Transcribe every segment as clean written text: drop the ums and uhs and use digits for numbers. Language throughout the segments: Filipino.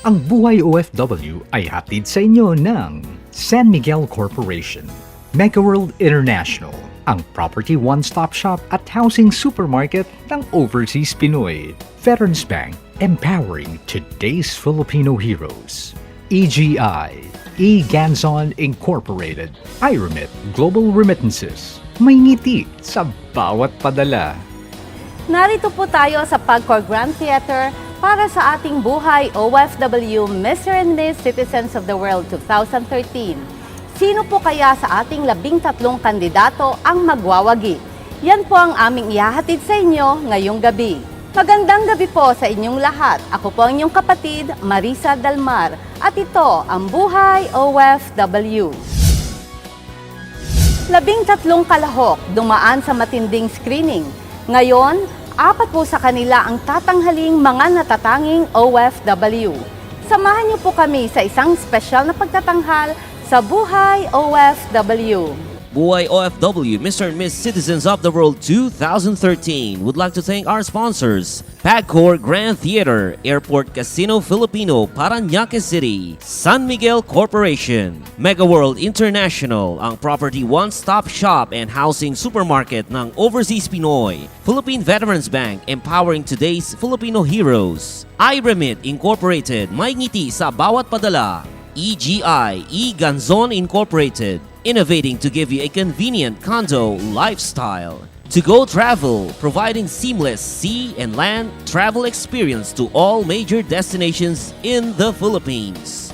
Ang Buhay OFW ay hatid sa inyo ng San Miguel Corporation, Megaworld International, ang property one-stop shop at housing supermarket ng Overseas Pinoy, Veterans Bank, empowering today's Filipino heroes, EGI, eGanzon Incorporated, iRemit Global Remittances, may ngiti sa bawat padala. Narito po tayo sa Pagcor Grand Theater para sa ating Buhay OFW Mr. and Miss Citizens of the World 2013. Sino po kaya sa ating 13 kandidato ang magwawagi? Yan po ang aming ihahatid sa inyo ngayong gabi. Magandang gabi po sa inyong lahat. Ako po ang inyong kapatid, Marisa Dalmar. At ito ang Buhay OFW. 13 kalahok dumaan sa matinding screening. Ngayon, 4 po sa kanila ang tatanghaling mga natatanging OFW. Samahan niyo po kami sa isang special na pagtatanghal sa Buhay OFW. Buhay OFW, Mr. and Miss Citizens of the World 2013 would like to thank our sponsors, Pagcor Grand Theater, Airport Casino Filipino, Parañaque City, San Miguel Corporation, Megaworld International, ang property one-stop shop and housing supermarket ng Overseas Pinoy, Philippine Veterans Bank, empowering today's Filipino heroes, iRemit Incorporated, may ngiti sa bawat padala, EGI, eGanzon Incorporated, innovating to give you a convenient condo lifestyle. To Go Travel, providing seamless sea and land travel experience to all major destinations in the Philippines.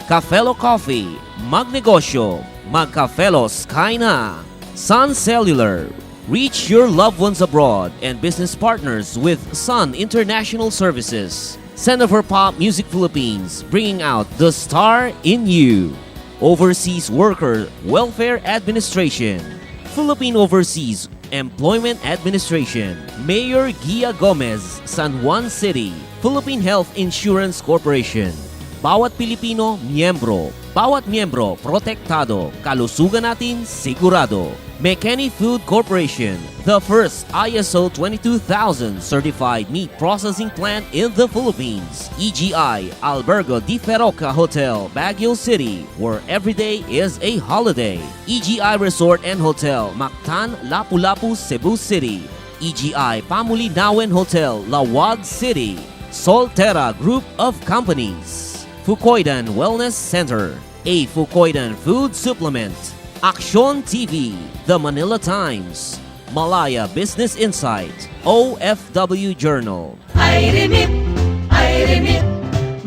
Cafelo Coffee, Magnegosyo, Magcafelos Kaina. Sun Cellular, reach your loved ones abroad and business partners with Sun International Services. Center for Pop Music Philippines, bringing out the star in you. Overseas Worker Welfare Administration, Philippine Overseas Employment Administration, Mayor Gia Gomez, San Juan City, Philippine Health Insurance Corporation. Bawat Pilipino, miyembro. Bawat miyembro, protektado. Kalusugan natin, sigurado. McKinney Food Corporation, the first ISO 22000 certified meat processing plant in the Philippines. EGI Albergo Di Feroca Hotel, Baguio City, where every day is a holiday. EGI Resort and Hotel, Mactan, Lapu-Lapu, Cebu City. EGI Pamulinawen Hotel, Lawag City. Solterra Group of Companies. Fukoidan Wellness Center, a Fukoidan food supplement. Action TV, The Manila Times, Malaya Business Insight, OFW Journal. iRemit,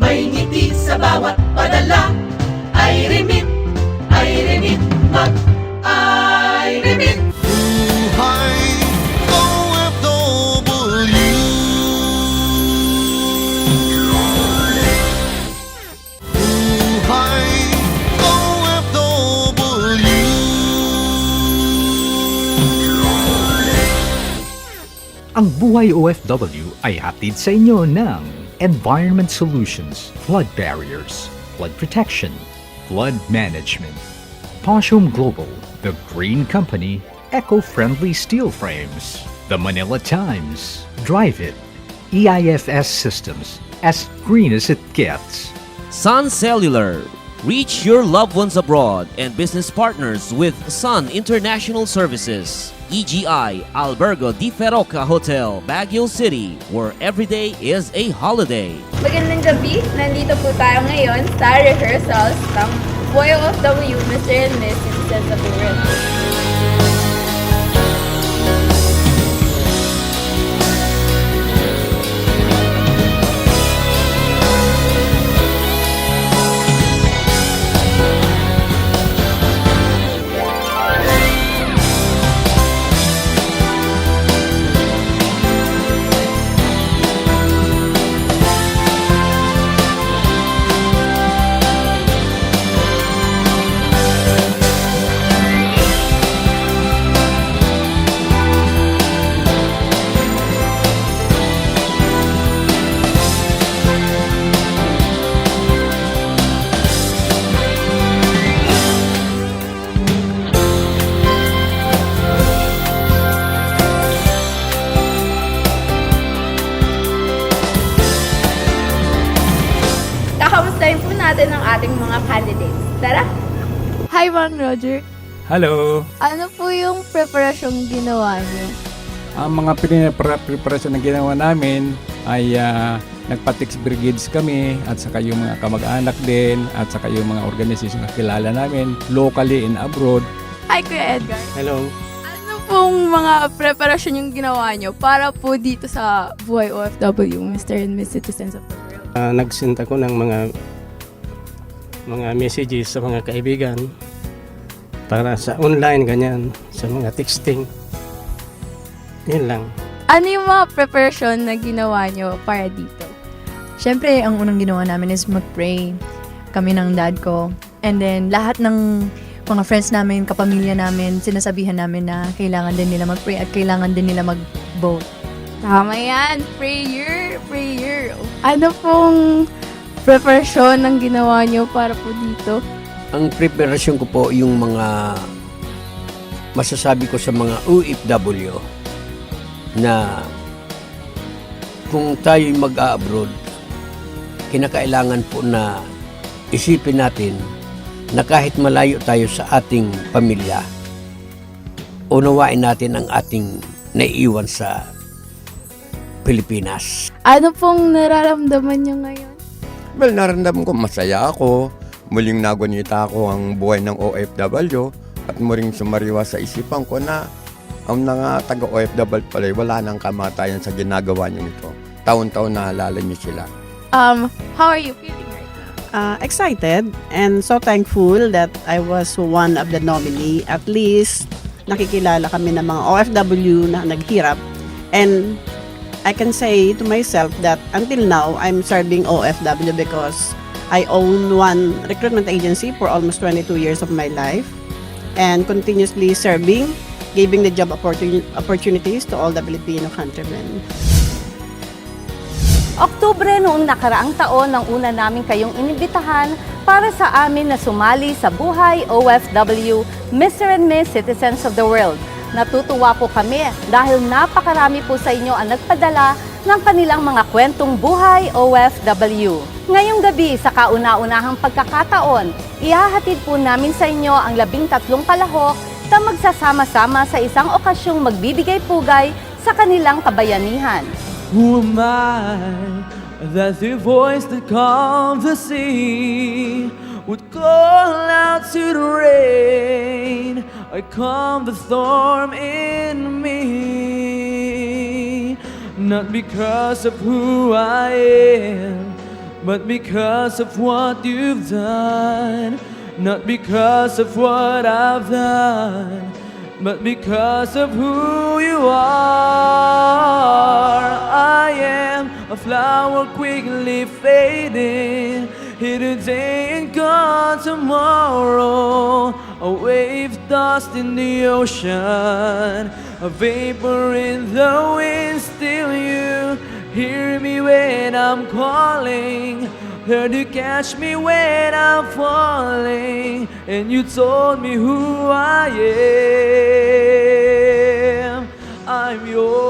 may ngiti sa bawat padala. iRemit, mag-iRemit. Buhay OFW. Buhay OFW. Ang Buhay OFW ay hatid sa inyo ng Environment Solutions, Flood Barriers, Flood Protection, Flood Management, Poshum Global, The Green Company, Eco-Friendly Steel Frames, The Manila Times, Drive It, EIFS Systems, as green as it gets. Sun Cellular, reach your loved ones abroad and business partners with Sun International Services. EGI Albergo Di Feroca Hotel, Baguio City, where every day is a holiday. Magandang gabi! Nandito po tayo ngayon sa rehearsals ng Buhay OFW Mr. and Miss Citizens of the World. natin ang ating mga candidates. Tara! Hi, Mang Roger. Hello! Ano po yung preparasyong ginawa niyo? Ang mga preparasyon na ginawa namin ay nagpa-text brigades kami at saka yung mga kamag-anak din at saka yung mga organisasyon na kilala namin locally and abroad. Hi, Kuya Edgar. Hello! Ano pong mga preparasyon yung ginawa niyo para po dito sa Buhay OFW, Mr. and Miss Citizens of the World? Nag-send ako ng mga messages sa mga kaibigan para sa online, ganyan, sa mga texting. Yun lang. Ano yung mga preparation na ginawa niyo para dito? Siyempre, ang unang ginawa namin is mag-pray. Kami ng dad ko. And then, lahat ng mga friends namin, kapamilya namin, sinasabihan namin na kailangan din nila mag-pray at kailangan din nila mag-vote. Tama yan! Prayer! Prayer! Ano pong preparasyon ang ginawa niyo para po dito? Ang preparasyon ko po yung mga masasabi ko sa mga OFW na kung tayo mag-a-abroad, kinakailangan po na isipin natin na kahit malayo tayo sa ating pamilya, unawain natin ang ating naiiwan sa Pilipinas. Ano pong nararamdaman niyo ngayon? Well, naramdaman ko masaya ako. Muling nagunita ako ang buhay ng OFW at muling sumariwa sa isipan ko na ang mga taga-OFW pala wala nang kamatayan sa ginagawa niyo ito. Taon-taon naalala niyo sila. How are you feeling right now? Excited and so thankful that I was one of the nominee. At least nakikilala kami ng mga OFW na naghirap. And I can say to myself that until now, I'm serving OFW because I own one recruitment agency for almost 22 years of my life and continuously serving, giving the job opportunities to all the Filipino countrymen. Oktubre noong nakaraang taon nang una namin kayong inibitahan para sa amin na sumali sa Buhay OFW Mr. and Miss Citizens of the World. Natutuwa po kami dahil napakarami po sa inyo ang nagpadala ng kanilang mga kwentong buhay OFW. Ngayong gabi sa kauna-unahang pagkakataon, ihahatid po namin sa inyo ang 13 palahok na magsasama-sama sa isang okasyong magbibigay pugay sa kanilang kabayanihan. Who am I that the voice that calms the sea would call out to the rain or calm the storm in me? Not because of who I am, but because of what you've done. Not because of what I've done, but because of who you are. I am a flower quickly fading, here today and gone tomorrow. A wave tossed in the ocean, a vapor in the wind. Still you hear me when I'm calling, there to catch me when I'm falling, and you told me who I am. I'm yours.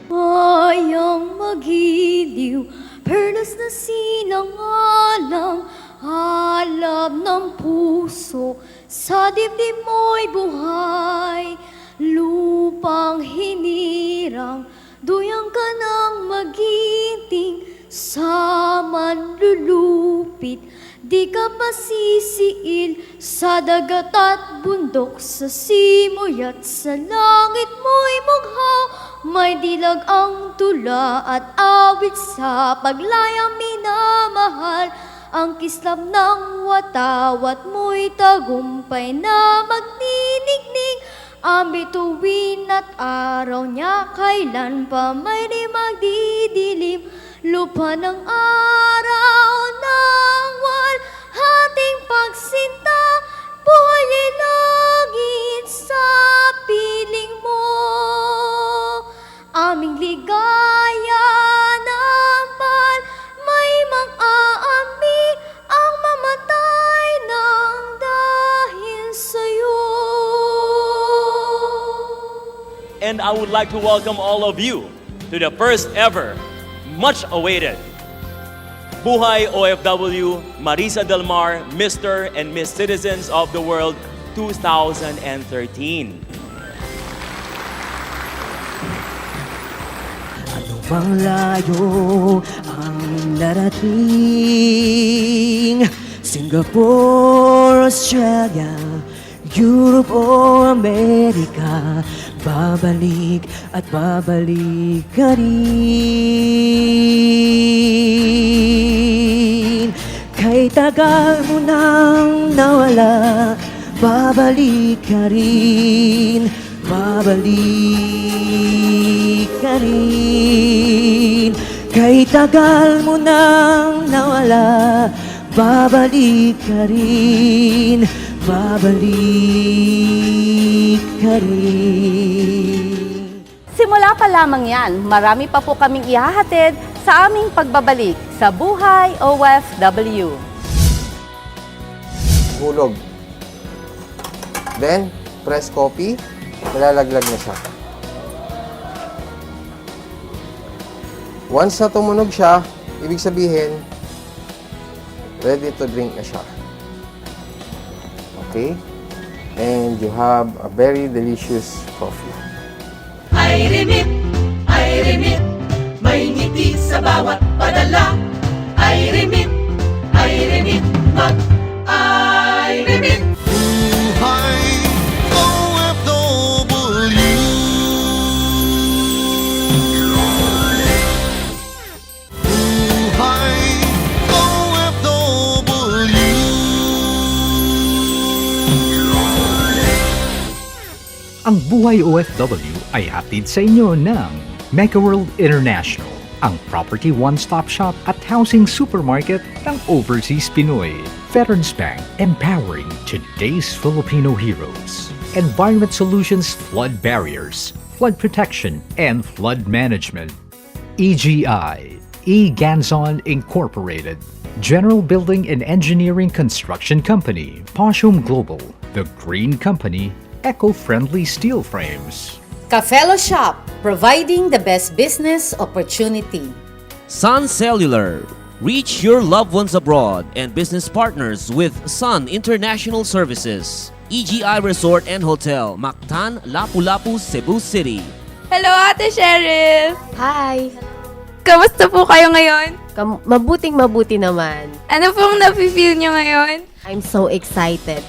Mayang magiliw, perlas na sinangalang, alab ng puso, sa dibdib mo'y buhay. Lupang hinirang, duyang ka ng magiting, sa manlulupit, di ka pasisiil, sa dagat at bundok, sa simoy at sa langit mo'y mughaw. May dilag ang tula at awit sa paglayang minamahal, ang kislap ng watawat mo'y tagumpay na magniningning. Ang bituin at araw niya kailan pa may di magdidilim. Lupa ng araw ng walhating pagsinta, buhay ay langit sa piling mo. Aming ligaya ng mahal, may mang-aami ang mamatay ng dahil sa'yo. And I would like to welcome all of you to the first ever, much awaited Buhay OFW Marisa Del Mar, Mr. and Miss Citizens of the World 2013. Ano bang layo ang narating? Singapore, Australia, Europe o Amerika, babalik at babalik ka rin. Kay tagal mo nang nawala, babalik ka rin, babalik ka rin. Kay tagal mo nang nawala, babalik ka rin, babalik ka rin. Simula pa lamang yan, marami pa po kaming ihahatid sa aming pagbabalik sa Buhay OFW. Hulog. Then, press copy. Nalalaglag na siya. Once na tumunog siya, ibig sabihin, ready to drink na siya. Okay? And you have a very delicious coffee. Ay remit, may ngiti sa bawat padala. Ay remit, mag-ay remit. Buhay OFW. Buhay OFW. Ang Buhay OFW ay hatid sa inyo ng Mega World International, ang property one-stop shop at housing supermarket ng Overseas Pinoy. Veterans Bank, empowering today's Filipino heroes. Environment Solutions Flood Barriers, Flood Protection and Flood Management. EGI, E-Ganzon Incorporated. General Building and Engineering Construction Company, Poshum Global, The Green Company, Eco-Friendly Steel Frames. Cafelo Shop, providing the best business opportunity. Sun Cellular. Reach your loved ones abroad and business partners with Sun International Services. EGI Resort and Hotel, Mactan, Lapu-Lapu, Cebu City. Hello, Ate Cheryl! Hi! Kamusta po kayo ngayon? Mabuting-mabuti naman. Ano pong nafe-feel nyo ngayon? I'm so excited.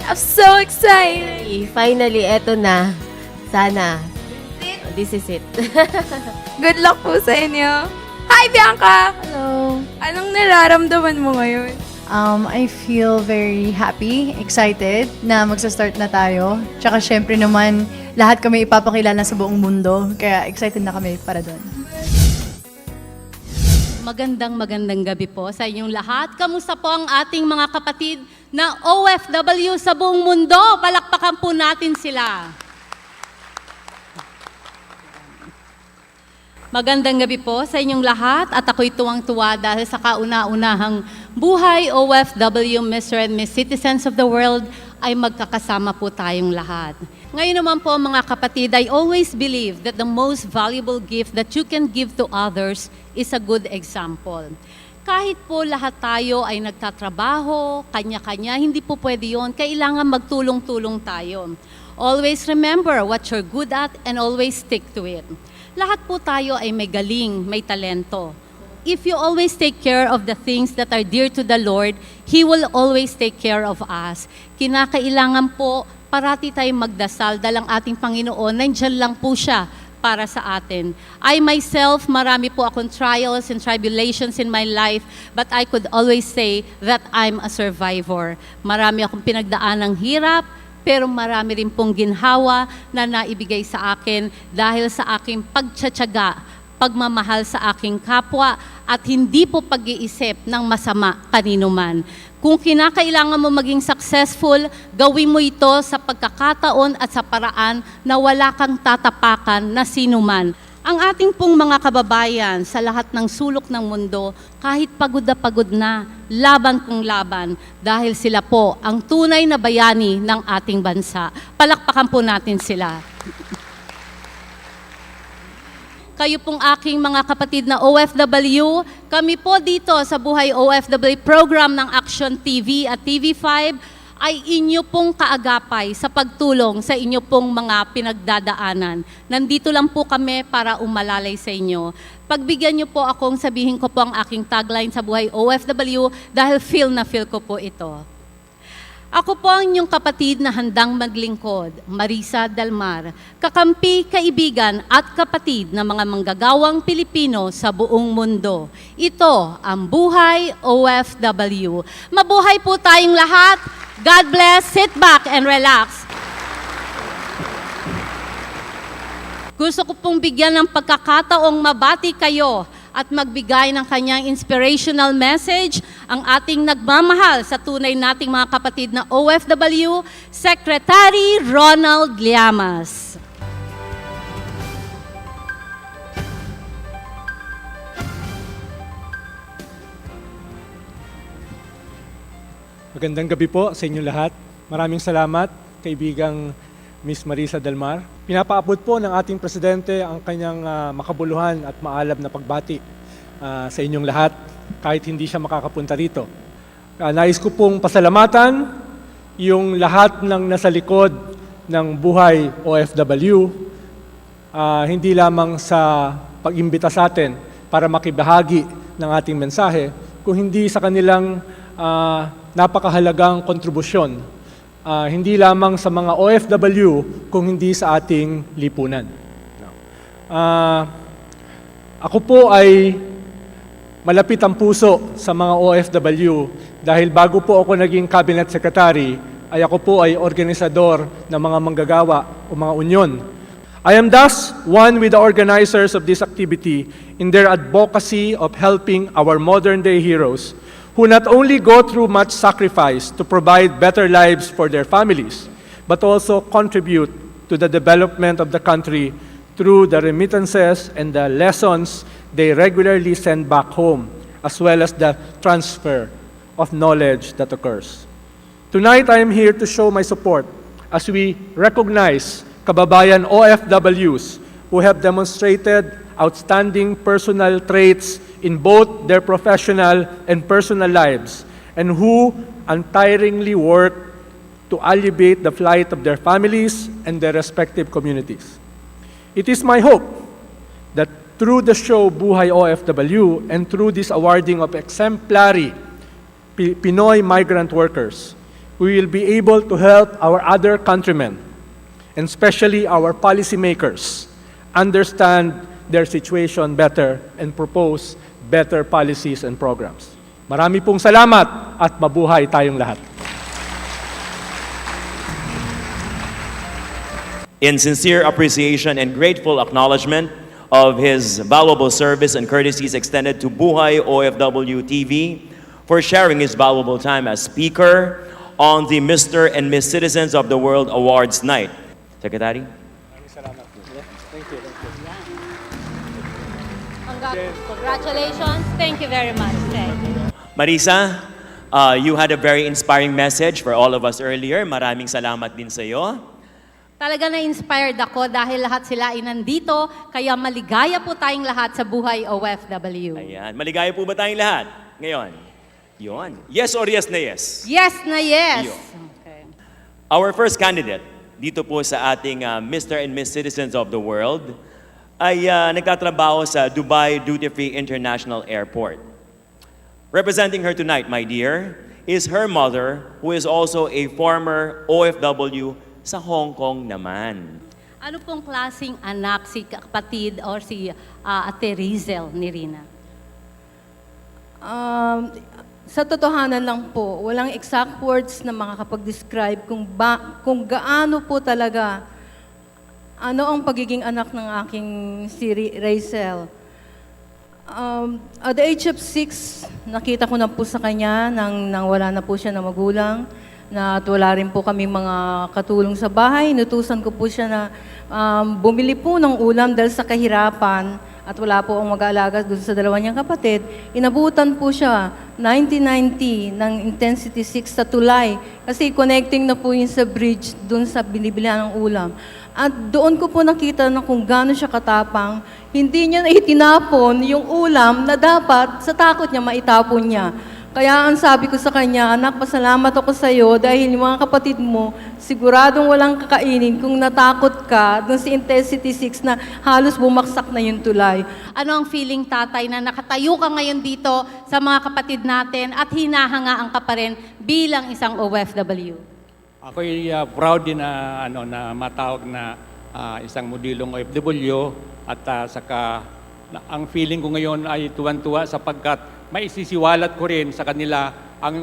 I'm so excited! Finally, eto na. Sana. This is it. Good luck po sa inyo. Hi, Bianca! Hello. Anong nararamdaman mo ngayon? I feel very happy, excited na magsa-start na tayo. Tsaka syempre naman, lahat kami ipapakilala sa buong mundo. Kaya excited na kami para doon. Magandang gabi po sa inyong lahat. Kamusta po ang ating mga kapatid na OFW sa buong mundo? Palakpakan po natin sila. Magandang gabi po sa inyong lahat at ako'y tuwang-tuwa dahil sa kauna-unahang Buhay OFW Mr. and Miss Citizens of the World ay magkakasama po tayong lahat. Ngayon naman po mga kapatid, I always believe that the most valuable gift that you can give to others is a good example. Kahit po lahat tayo ay nagtatrabaho, kanya-kanya, hindi po pwede yun. Kailangan magtulong-tulong tayo. Always remember what you're good at and always stick to it. Lahat po tayo ay may galing, may talento. If you always take care of the things that are dear to the Lord, He will always take care of us. Kinakailangan po, parati tayong magdasal dahil ang ating Panginoon, nandyan lang po siya para sa atin. I myself, marami po akong trials and tribulations in my life, but I could always say that I'm a survivor. Marami akong pinagdaan ng hirap, pero marami rin pong ginhawa na naibigay sa akin dahil sa aking pagtsatsaga, pagmamahal sa aking kapwa, at hindi po pag-iisip ng masama kanino man. Kung kinakailangan mo maging successful, gawin mo ito sa pagkakataon at sa paraan na wala kang tatapakan na sino man. Ang ating pong mga kababayan sa lahat ng sulok ng mundo, kahit pagod na, laban kung laban, dahil sila po ang tunay na bayani ng ating bansa. Palakpakan po natin sila. kayo pong aking mga kapatid na OFW. Kami po dito sa Buhay OFW program ng Action TV at TV5 ay inyo pong kaagapay sa pagtulong sa inyo pong mga pinagdadaanan. Nandito lang po kami para umalalay sa inyo. Pagbigyan niyo po akong sabihin ko po ang aking tagline sa Buhay OFW dahil feel na feel ko po ito. Ako po ang inyong kapatid na handang maglingkod, Marisa Delmar, kakampi, kaibigan at kapatid ng mga manggagawang Pilipino sa buong mundo. Ito ang Buhay OFW. Mabuhay po tayong lahat. God bless. Sit back and relax. Gusto ko pong bigyan ng pagkakataong mabati kayo at magbigay ng kanyang inspirational message ang ating nagmamahal sa tunay nating mga kapatid na OFW, Secretary Ronald Llamas. Magandang gabi po sa inyong lahat. Maraming salamat, kaibigang Miss Marisa Delmar. Pinapaabot po ng ating Presidente ang kanyang makabuluhan at maalab na pagbati sa inyong lahat kahit hindi siya makakapunta rito. Nais ko pong pasalamatan yung lahat ng nasa likod ng Buhay OFW, hindi lamang sa pag-imbita sa atin para makibahagi ng ating mensahe, kung hindi sa kanilang napakahalagang kontribusyon, hindi lamang sa mga OFW, kung hindi sa ating lipunan. Ako po ay malapit ang puso sa mga OFW dahil bago po ako naging Cabinet Secretary, ay ako po ay organisador ng mga manggagawa o mga unyon. I am thus one with the organizers of this activity in their advocacy of helping our modern-day heroes who not only go through much sacrifice to provide better lives for their families, but also contribute to the development of the country through the remittances and the lessons they regularly send back home, as well as the transfer of knowledge that occurs. Tonight, I am here to show my support as we recognize kababayan OFWs who have demonstrated outstanding personal traits in both their professional and personal lives, and who untiringly work to alleviate the plight of their families and their respective communities. It is my hope that through the show Buhay OFW and through this awarding of exemplary Pinoy migrant workers, we will be able to help our other countrymen, and especially our policymakers, understand their situation better and propose better policies and programs. Marami pong salamat at mabuhay tayong lahat. In sincere appreciation and grateful acknowledgement of his valuable service and courtesies extended to Buhay OFW TV for sharing his valuable time as speaker on the Mr. and Miss Citizens of the World Awards Night. Secretary? Thank you. Congratulations. Thank you very much. Marisa, you had a very inspiring message for all of us earlier. Maraming salamat din sa iyo. Talaga na-inspired ako dahil lahat sila ay nandito, kaya maligaya po tayong lahat sa Buhay OFW. Ayan. Maligaya po ba tayong lahat ngayon? Yun. Yes or yes na yes? Yes na yes. Okay. Our first candidate dito po sa ating Mr. and Miss Citizens of the World ay nagtatrabaho sa Dubai Duty Free International Airport. Representing her tonight, my dear, is her mother, who is also a former OFW sa Hong Kong naman. Ano pong klaseng anak si kapatid or si Ate Rizel ni Rina? Sa totohanan lang po, walang exact words na makakapag-describe kung gaano po talaga ano ang pagiging anak ng aking si Rizel. At the age of 6, nakita ko na po sa kanya nang wala na po siya na magulang. na at wala rin po kami mga katulong sa bahay. Inutusan ko po siya na bumili po ng ulam dahil sa kahirapan at wala po ang mag-aalaga doon sa dalawa niyang kapatid. Inabutan po siya 1990 ng intensity 6 sa tulay kasi connecting na po yun sa bridge doon sa binibilihan ng ulam. At doon ko po nakita na kung gaano siya katapang, hindi niya na itinapon yung ulam na dapat sa takot niya maitapon niya. Kaya ang sabi ko sa kanya, anak, pasalamat ako sa iyo dahil yung mga kapatid mo, siguradong walang kakainin kung natakot ka dun sa intensity 6 na halos bumaksak na yung tulay. Ano ang feeling, tatay, na nakatayo ka ngayon dito sa mga kapatid natin at hinahangaan ka pa rin bilang isang OFW? Ako'y proud din na matawag na isang modilong OFW at saka ang feeling ko ngayon ay tuwan-tuwa sapagkat maisisiwalat ko rin sa kanila ang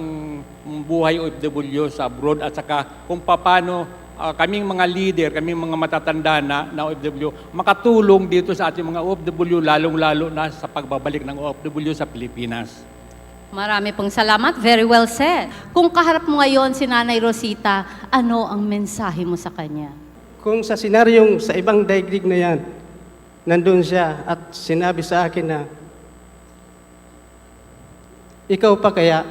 buhay OFW sa abroad at saka kung paano kaming mga leader, kaming mga matatanda na OFW makatulong dito sa ating mga OFW lalong-lalo na sa pagbabalik ng OFW sa Pilipinas. Marami pong salamat. Very well said. Kung kaharap mo ngayon si Nanay Rosita, ano ang mensahe mo sa kanya? Kung sa senaryong sa ibang daigdig na yan, nandun siya at sinabi sa akin na, ikaw pa kaya?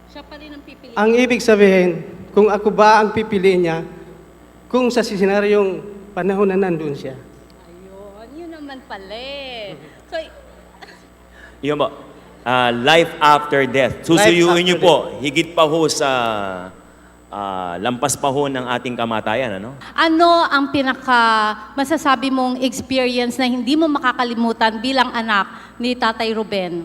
Siya pa rin ang pipiliin. Ang ibig sabihin, kung ako ba ang pipiliin niya, kung sa senaryong panahon na nandun siya. Ayun, yun naman pala eh. So, Yun po, life after death. Susuyuin niyo po, higit pa ho sa lampas pa ho ng ating kamatayan, ano? ano ang masasabi mong experience na hindi mo makakalimutan bilang anak ni Tatay Ruben?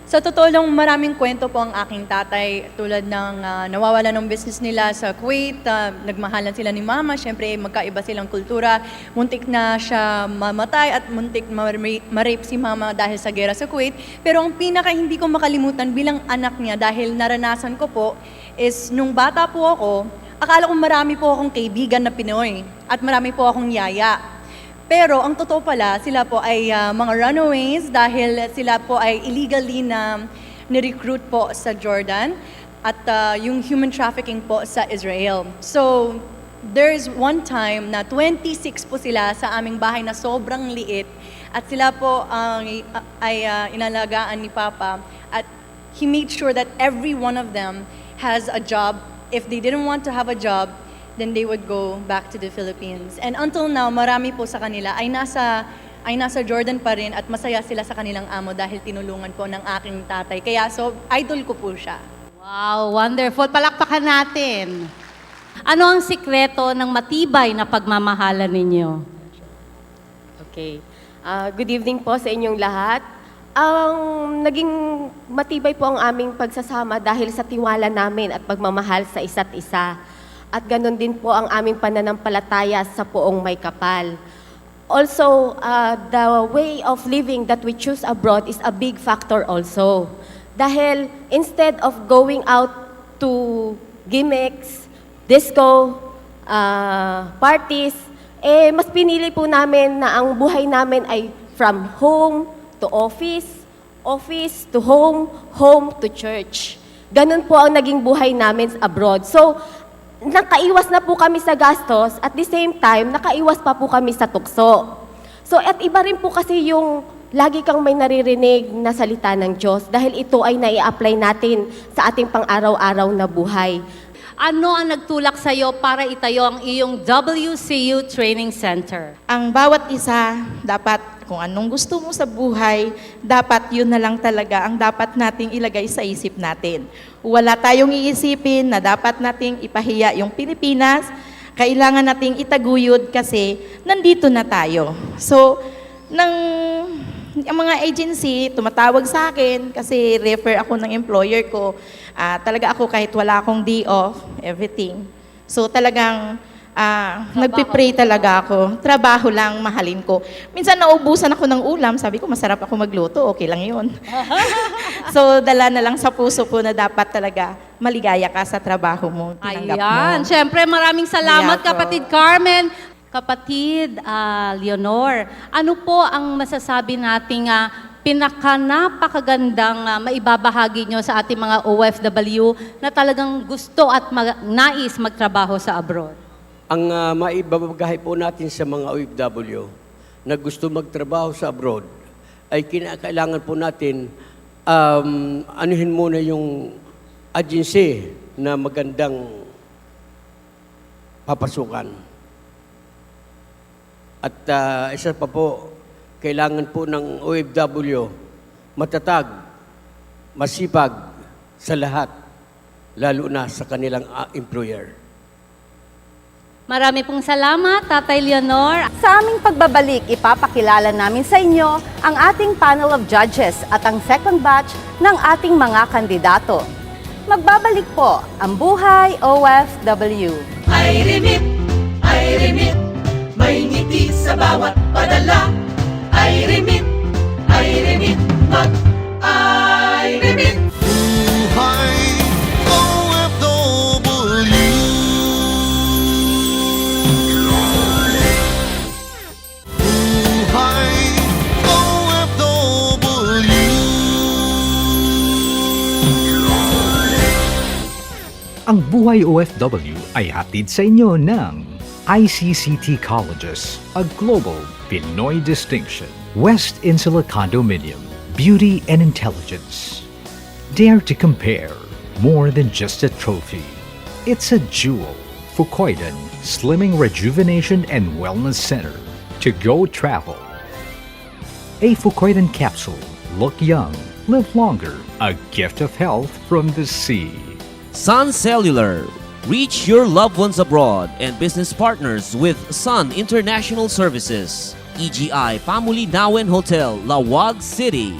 Sa totoo lang, maraming kwento po ang aking tatay tulad ng nawawala ng business nila sa Kuwait, nagmahalan sila ni Mama, syempre magkaiba silang kultura, muntik na siya mamatay at muntik ma-rape si Mama dahil sa gera sa Kuwait. Pero ang pinaka hindi ko makalimutan bilang anak niya dahil naranasan ko po is nung bata po ako, akala ko marami po akong kaibigan na Pinoy at marami po akong yaya. Pero ang totoo pala, sila po ay mga runaways dahil sila po ay illegally na ni-recruit po sa Jordan at yung human trafficking po sa Israel. So, there's one time na 26 po sila sa aming bahay na sobrang liit at sila po ay inalagaan ni Papa at he made sure that every one of them has a job. If they didn't want to have a job, then they would go back to the Philippines. And until now, marami po sa kanila ay nasa Jordan pa rin at masaya sila sa kanilang amo dahil tinulungan po ng aking tatay. Kaya so, idol ko po siya. Wow, wonderful. Palakpakan natin. Ano ang sikreto ng matibay na pagmamahalan ninyo? Okay. Good evening po sa inyong lahat. Ang naging matibay po ang aming pagsasama dahil sa tiwala namin at pagmamahal sa isa't isa. At ganun din po ang aming pananampalataya sa Poong May Kapal. Also, the way of living that we choose abroad is a big factor also. Dahil instead of going out to gimmicks, disco, parties, mas pinili po namin na ang buhay namin ay from home to office, office to home, home to church. Ganun po ang naging buhay namin abroad. So, nakaiwas na po kami sa gastos, at the same time, nakaiwas pa po kami sa tukso. So, at iba rin po kasi yung lagi kang may naririnig na salita ng Diyos dahil ito ay nai-apply natin sa ating pang-araw-araw na buhay. Ano ang nagtulak sa iyo para itayo ang iyong WCU Training Center? Ang bawat isa, dapat kung anong gusto mo sa buhay, dapat yun na lang talaga ang dapat nating ilagay sa isip natin. Wala tayong iisipin na dapat nating ipahiya yung Pilipinas, kailangan nating itaguyod kasi nandito na tayo. So, ang mga agency tumatawag sa akin kasi refer ako ng employer ko. Talaga ako kahit wala akong day off, everything. So talagang nagpipray talaga ako. Trabaho lang, mahalin ko. Minsan naubusan ako ng ulam, sabi ko masarap ako magluto, okay lang yun. So dala na lang sa puso ko na dapat talaga maligaya ka sa trabaho mo. Ayan, syempre maraming salamat kapatid Carmen. Kapatid Leonor, ano po ang masasabi nating napakagandang maibabahagi nyo sa ating mga OFW na talagang gusto at nais magtrabaho sa abroad? Ang maibabagahe po natin sa mga OFW na gusto magtrabaho sa abroad ay kinakailangan po natin anuhin muna yung agency na magandang papasukan. At isa pa po, kailangan po ng OFW matatag, masipag sa lahat, lalo na sa kanilang employer. Marami pong salamat, Tatay Leonor. Sa aming pagbabalik, ipapakilala namin sa inyo ang ating panel of judges at ang second batch ng ating mga kandidato. Magbabalik po ang Buhay OFW. Ay remit, may ngiti sa bawat padala. Ay remit, mag-ay remit. Buhay OFW. Buhay OFW. Ang Buhay OFW ay hatid sa inyo ng ICCT Colleges, a global Pinoy distinction. West Insula Condominium, beauty and intelligence. Dare to compare, more than just a trophy. It's a jewel. Fukoidan, Slimming Rejuvenation and Wellness Center. To go travel. A Fukoidan capsule. Look young, live longer. A gift of health from the sea. Sun Cellular. Reach your loved ones abroad and business partners with Sun International Services. EGI Pamulinawen Hotel, Lawag City.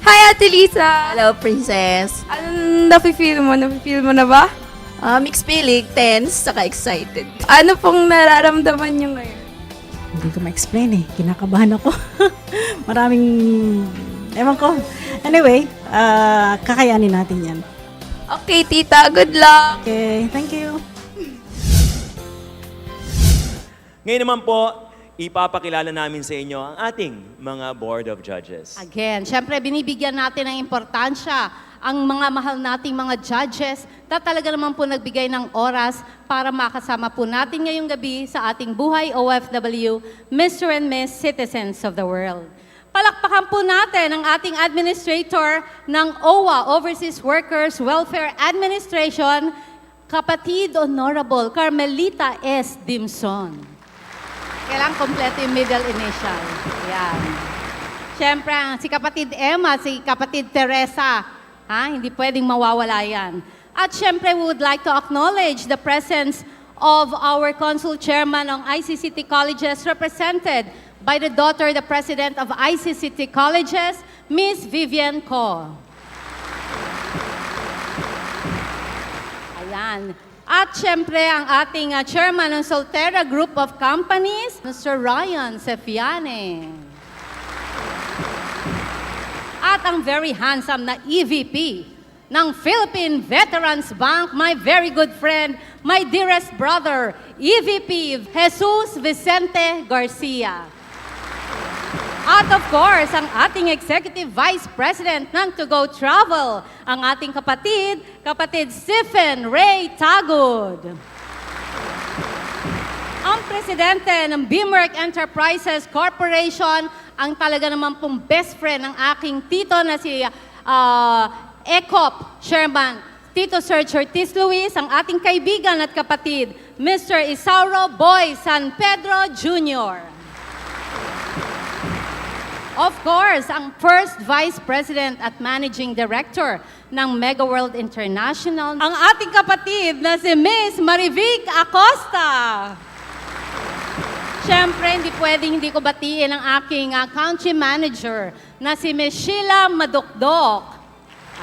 Hi, Ate Lisa! Hello, Princess. Anong nafe-feel mo? Nafe-feel mo na ba? Mixed feeling, tense, saka excited. Ano pong nararamdaman niyo ngayon? Hindi ko ma-explain eh. Kinakabahan ako. Maraming, ewan ko. Anyway, kakayanin natin yan. Okay, tita. Good luck! Okay, thank you. Ngayon naman po, ipapakilala namin sa inyo ang ating mga Board of Judges. Again, syempre binibigyan natin ng importansya ang mga mahal nating mga judges na talaga naman po nagbigay ng oras para makasama po natin ngayong gabi sa ating Buhay OFW, Mr. and Miss Citizens of the World. Palakpakan po natin ang ating administrator ng OWA, Overseas Workers Welfare Administration, Kapatid Honorable Carmelita S. Dimson. Kailangan kompleto yung middle initial. Yan. Siyempre, si kapatid Emma, si kapatid Teresa, hindi pwedeng mawawala yan. At siyempre, we would like to acknowledge the presence of our Consul Chairman ng ICCT Colleges, represented by the daughter, the President of ICCT Colleges, Miss Vivian Co. Ayan. At syempre, ang ating chairman ng Solterra Group of Companies, Mr. Ryan Sefiane. At ang very handsome na EVP ng Philippine Veterans Bank, my very good friend, my dearest brother, EVP Jesus Vicente Garcia. At of course, ang ating Executive Vice President ng To Go Travel, ang ating kapatid Stephen Ray Tagod. Ang presidente ng Beamwork Enterprises Corporation, ang talaga naman pong best friend ng aking tito na si ECOP Chairman, Tito Sir Curtis Luis, ang ating kaibigan at kapatid, Mr. Isauro Boy San Pedro Jr. Of course, ang first Vice President at Managing Director ng Mega World International, ang ating kapatid na si Miss Marivic Acosta. Siyempre, hindi pwedeng hindi ko batiin ang aking country manager na si Miss Sheila Madukdok.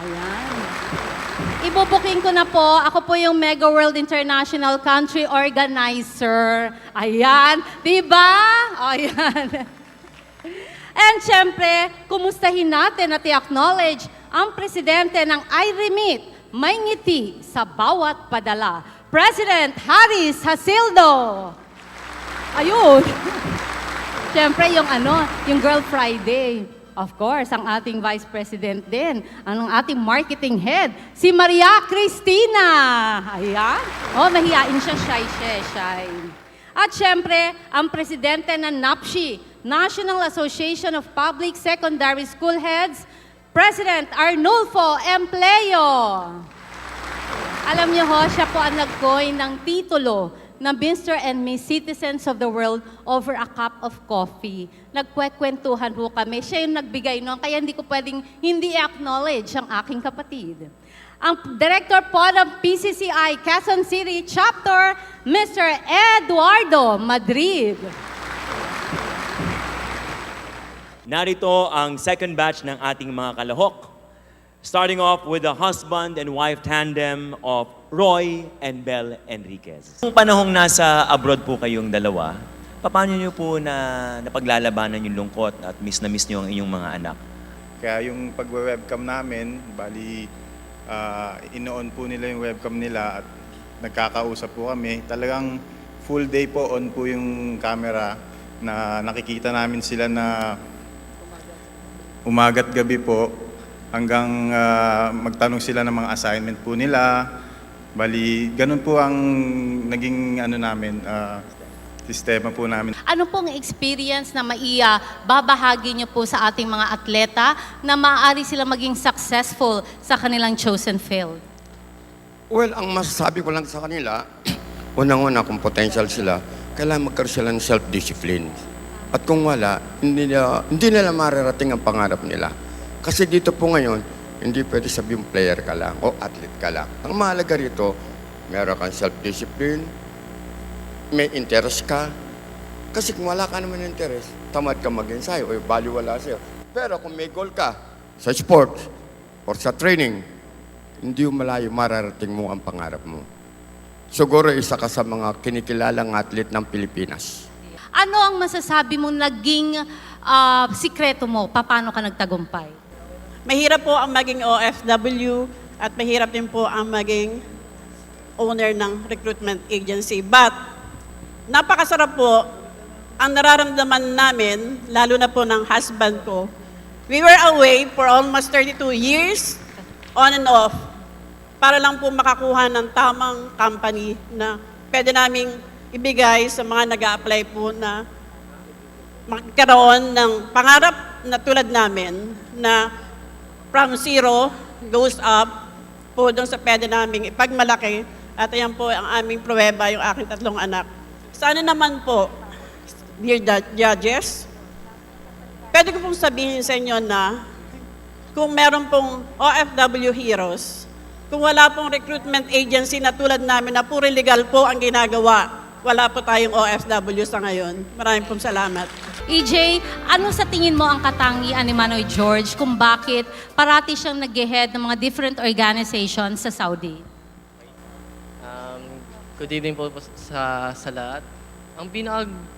Ayan. Ibubuking ko na po, ako po yung Mega World International Country Organizer. Ayan, diba? Ayan. And syempre, kumustahin natin at i-acknowledge ang presidente ng iRemit, may ngiti sa bawat padala, President Haris Hasildo. Ayun. Syempre, yung Girl Friday. Of course, ang ating Vice President din, ang ating marketing head, si Maria Cristina. Ayan. Oh, mahihain siya, shy. At syempre, ang presidente ng NAPSHI, National Association of Public Secondary School Heads, President Arnulfo Empleo. Alam niyo ho, siya po ang nag-coin ng titulo na Mr. and Miss Citizens of the World over a cup of coffee. Nagkwekwentuhan ho kami. Siya yung nagbigay noon, kaya hindi ko pwedeng hindi acknowledge ang aking kapatid. Ang Director po ng PCCI Quezon City Chapter, Mr. Eduardo Madrid. Narito ang second batch ng ating mga kalahok. Starting off with the husband and wife tandem of Roy and Bel Enriquez. Kung panahong nasa abroad po kayong dalawa, paano niyo po napaglalabanan yung lungkot at miss na miss niyo ang inyong mga anak? Kaya yung pag-webcam namin, bali ino-on po nila yung webcam nila at nagkakausap po kami. Talagang full day po on po yung camera na nakikita namin sila na umaga't gabi po hanggang magtanong sila ng mga assignment po nila. Bali, ganun po ang naging sistema po namin. Ano pong experience na babahagi niyo po sa ating mga atleta na maaari sila maging successful sa kanilang chosen field? Well, ang masasabi ko lang sa kanila, unang-una kung potential sila, kailangan magkaroon sila ng self-discipline. At kung wala, hindi nila mararating ang pangarap nila. Kasi dito po ngayon, hindi pwede sabihin player ka lang o athlete ka lang. Ang mahalaga rito, meron kang self-discipline, may interest ka. Kasi kung wala ka naman interest, tamad ka mag-ensayo o value wala sa'yo. Pero kung may goal ka sa sports or sa training, hindi malayo mararating mo ang pangarap mo. Siguro isa ka sa mga kinikilalang athlete ng Pilipinas. Ano ang masasabi mo naging sikreto mo? Paano ka nagtagumpay? Mahirap po ang maging OFW at mahirap din po ang maging owner ng recruitment agency. But, napakasarap po ang nararamdaman namin, lalo na po ng husband ko. We were away for almost 32 years, on and off, para lang po makakuha ng tamang company na pwede naming ibigay sa mga nag-a-apply po na magkaroon ng pangarap na tulad namin na from zero goes up po doon sa pwede namin ipagmalaki. At ayan po ang aming pruweba, yung aking 3 anak. Sana naman po, dear judges, pwede ko pong sabihin sa inyo na kung meron pong OFW heroes, kung wala pong recruitment agency na tulad namin na puro legal po ang ginagawa, wala po tayong OFW sa ngayon. Maraming pong salamat. EJ, ano sa tingin mo ang katangian ni Manoy George kung bakit parati siyang nag-head ng mga different organizations sa Saudi? Good evening po sa lahat. Ang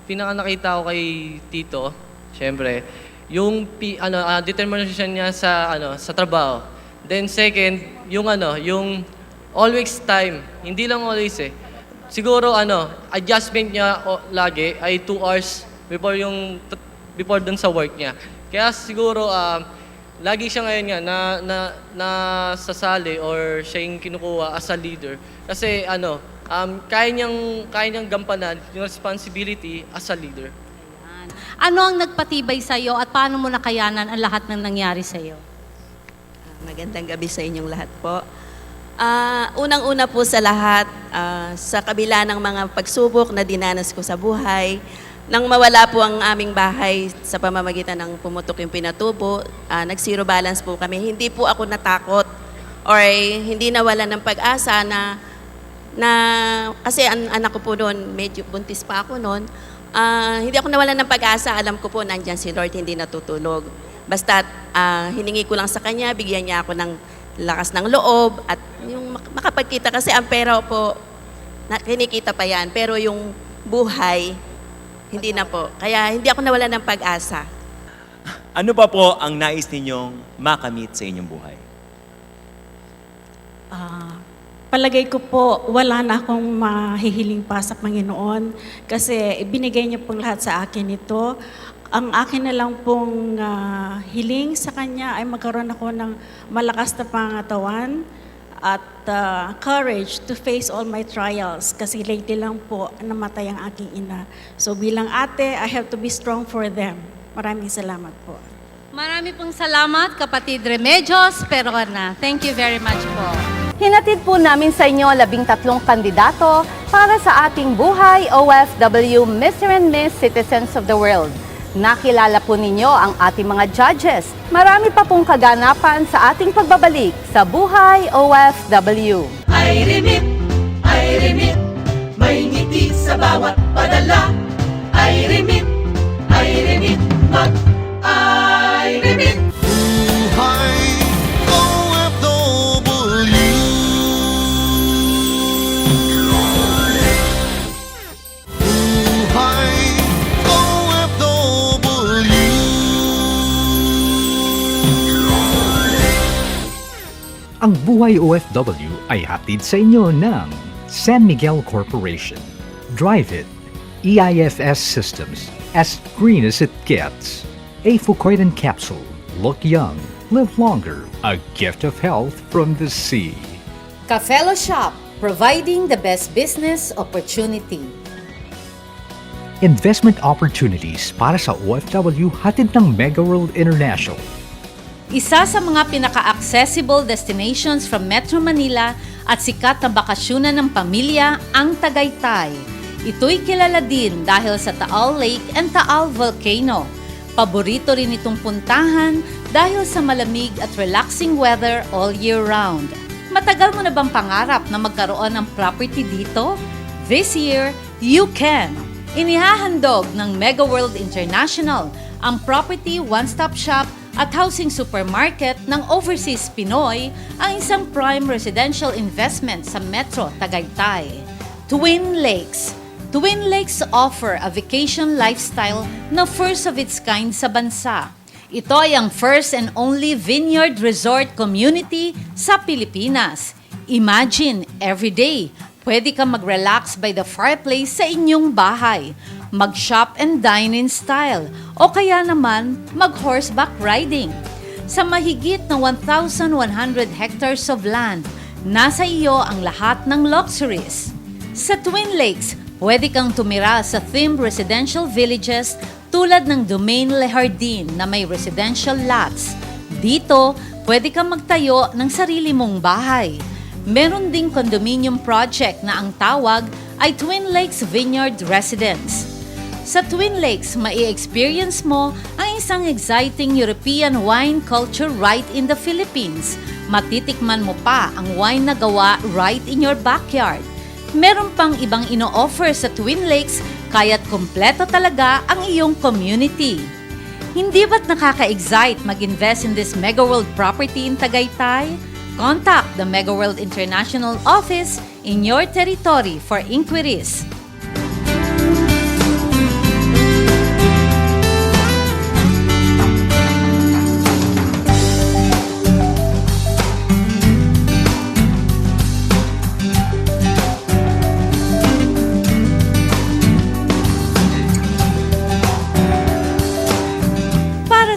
pinaka nakita ko kay Tito, syempre, yung determination niya sa trabaho. Then second, yung always time, hindi lang always eh. Siguro adjustment niya lagi ay 2 hours before dun sa work niya. Kaya siguro lagi siya ngayon nga na sasali or siya yung kinukuha as a leader kasi kaya niyang gampanan yung responsibility as a leader. Ano ang nagpatibay sa iyo at paano mo nakayanan ang lahat ng nangyari sa iyo? Magandang gabi sa inyong lahat po. Unang-una po sa lahat, sa kabila ng mga pagsubok na dinanas ko sa buhay, nang mawala po ang aming bahay sa pamamagitan ng pumutok yung pinatubo, nag-zero balance po kami. Hindi po ako natakot or hindi nawalan ng pag-asa na kasi ang anak ko po noon, medyo buntis pa ako noon, hindi ako nawalan ng pag-asa. Alam ko po, nandyan si Lord, hindi natutulog. Basta hiningi ko lang sa Kanya, bigyan niya ako ng lakas ng loob at yung makapagkita kasi ang pera po, kinikita pa yan, pero yung buhay, hindi na po. Kaya hindi ako nawalan ng pag-asa. Ano pa po ang nais ninyong makamit sa inyong buhay? Palagay ko po, wala na akong mahihiling pa sa Panginoon kasi ibinigay niya pong lahat sa akin ito. Ang akin na lang pong hiling sa kanya ay magkaroon ako ng malakas na pangatawan at courage to face all my trials kasi lately lang po namatay ang aking ina. So bilang ate, I have to be strong for them. Maraming salamat po. Marami pong salamat, kapatid Remedios Perona. Thank you very much po. Hinatid po namin sa inyo 13 kandidato para sa ating Buhay OFW Mr. and Miss Citizens of the World. Nakilala po ninyo ang ating mga judges. Marami pa pong kaganapan sa ating pagbabalik sa Buhay OFW. Ay remit, may ngiti sa bawat padala. Ay remit, mag-ay remit. Buhay OFW. Buhay Ang Buhay OFW ay hatid sa inyo ng San Miguel Corporation. Drive it. EIFS Systems. As green as it gets. A Fucoidan Capsule. Look young. Live longer. A gift of health from the sea. Cafelo Shop, providing the best business opportunity. Investment opportunities para sa OFW hatid ng Mega World International. Isa sa mga pinaka-accessible destinations from Metro Manila at sikat na bakasyonan ng pamilya ang Tagaytay. Ito'y kilala din dahil sa Taal Lake and Taal Volcano. Paborito rin itong puntahan dahil sa malamig at relaxing weather all year round. Matagal mo na bang pangarap na magkaroon ng property dito? This year, you can! Inihahandog ng Mega World International ang property one-stop shop at housing supermarket ng Overseas Pinoy ang isang prime residential investment sa Metro Tagaytay. Twin Lakes. Twin Lakes offer a vacation lifestyle na first of its kind sa bansa. Ito ay ang first and only vineyard resort community sa Pilipinas. Imagine, every day, pwede kang mag-relax by the fireplace sa inyong bahay, mag-shop and dine in style, o kaya naman mag-horseback riding. Sa mahigit na 1,100 hectares of land, nasa iyo ang lahat ng luxuries. Sa Twin Lakes, pwede kang tumira sa themed residential villages tulad ng Domaine Le Jardin na may residential lots. Dito, pwede kang magtayo ng sarili mong bahay. Meron ding condominium project na ang tawag ay Twin Lakes Vineyard Residence. Sa Twin Lakes, mai-experience mo ang isang exciting European wine culture right in the Philippines. Matitikman mo pa ang wine na gawa right in your backyard. Meron pang ibang ino-offer sa Twin Lakes kaya't kompleto talaga ang iyong community. Hindi ba't nakaka-excite mag-invest in this Mega World property in Tagaytay? Contact the Mega World International office in your territory for inquiries.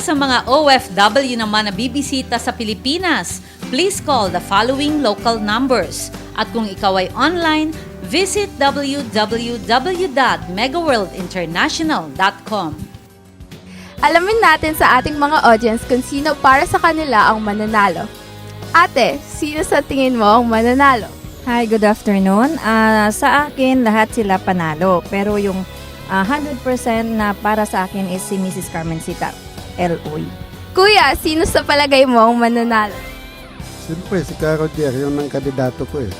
Sa mga OFW naman na bibisita sa Pilipinas, please call the following local numbers. At kung ikaw ay online, visit www.megaworldinternational.com. Alamin natin sa ating mga audience kung sino para sa kanila ang mananalo. Ate, sino sa tingin mo ang mananalo? Hi, good afternoon. Sa akin, lahat sila panalo. Pero yung 100% na para sa akin is si Mrs. Carmencita. LOE. Kuya, sino sa palagay mo ang mananalo? Siyempre, si Caro Dier, yun ang kandidato ko eh.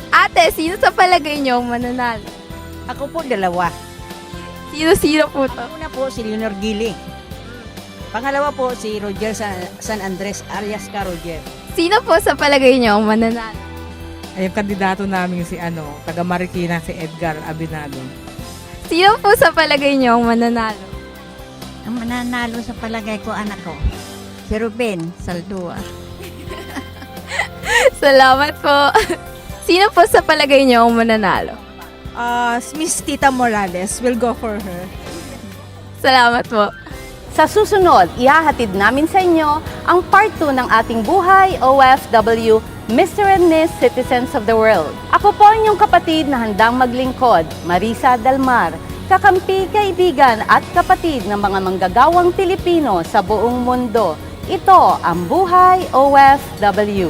Ate, sino sa palagay niyo ang mananalo? Ako po, dalawa. Sino po to? Una po, si Leonor Gili. Pangalawa po, si Roger San Andres, alias Caro Dier. Sino po sa palagay niyo ang mananalo? Ay, yung kandidato namin si taga Marikina, si Edgar Abinado. Sino po sa palagay niyo ang mananalo? Ang mananalo sa palagay ko, anak ko, si Ruben Saldua. Salamat po. Sino po sa palagay niyo ang mananalo? Miss Tita Morales, will go for her. Salamat po. Sa susunod, ihahatid namin sa inyo ang part 2 ng ating buhay OFW, Mr. and Miss Citizens of the World. Ako po inyong kapatid na handang maglingkod, Marisa Dalmar, kakampi, kaibigan at kapatid ng mga manggagawang Pilipino sa buong mundo. Ito ang Buhay OFW.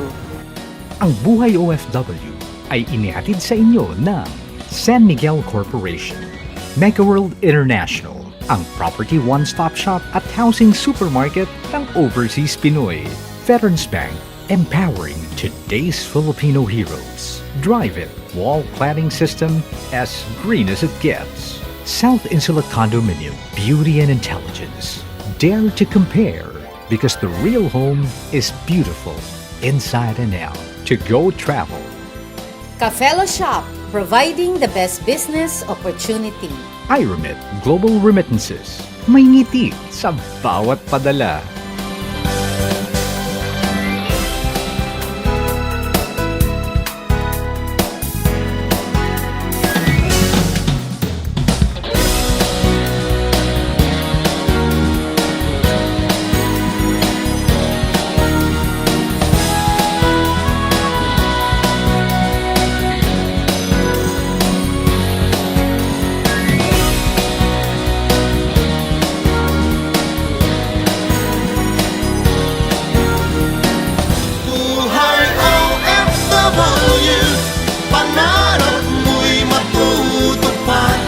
Ang Buhay OFW ay inihatid sa inyo ng San Miguel Corporation, Mega World International, ang property one-stop shop at housing supermarket ng Overseas Pinoy, Veterans Bank, empowering today's Filipino heroes. Drive It wall cladding system, as green as it gets. South Insula Condominium, beauty and intelligence. Dare to compare, because the real home is beautiful inside and out. To go travel. Ka-Fellow Shop, providing the best business opportunity. iRemit Global Remittances. May ngiti sa bawat padala. Buhay OFW, pangarap mo'y matutupad.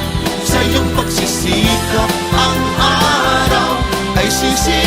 Sa iyong pagsisikap, ang araw ay sisi